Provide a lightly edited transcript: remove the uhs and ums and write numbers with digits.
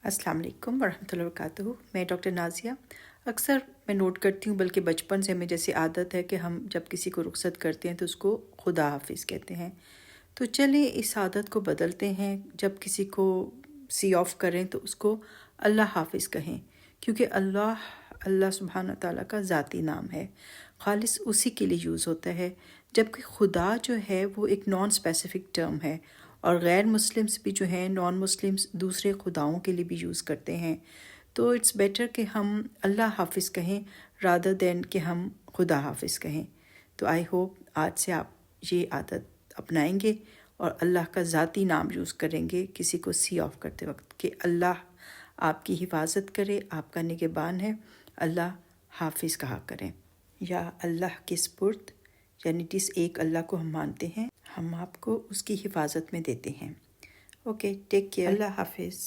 अस्सलाम वालेकुम वरहमतुल्लाहि वबरकातुहू। मैं डॉक्टर नाज़िया। अक्सर मैं नोट करती हूँ, बल्कि बचपन से हमें जैसी आदत है कि हम जब किसी को रुखसत करते हैं तो उसको खुदा हाफिज़ कहते हैं। तो चलिए इस आदत को बदलते हैं, जब किसी को सी ऑफ करें तो उसको अल्लाह हाफिज़ कहें, क्योंकि अल्लाह अल्लाह सुब्हान ताला का ज़ाती नाम है, खालिस उसी के लिए यूज़ होता है। जबकि खुदा जो है वो एक नॉन स्पेसिफिक टर्म है, और गैर मुस्लिम्स भी जो हैं, नॉन मुस्लिम्स दूसरे खुदाओं के लिए भी यूज़ करते हैं। तो इट्स बेटर कि हम अल्लाह हाफिज़ कहें रादर दैन कि हम खुदा हाफिज़ कहें। तो आई होप आज से आप ये आदत अपनाएंगे और अल्लाह का ज़ाती नाम यूज़ करेंगे किसी को सी ऑफ करते वक्त, कि अल्लाह आपकी हिफाजत करे, आपका निगहबान है, अल्लाह हाफिज़ कहा करें, या अल्लाह के सुपुर्द, यानी जिस एक अल्लाह को हम मानते हैं, हम आपको उसकी हिफाजत में देते हैं। ओके, टेक केयर, अल्लाह हाफिज़।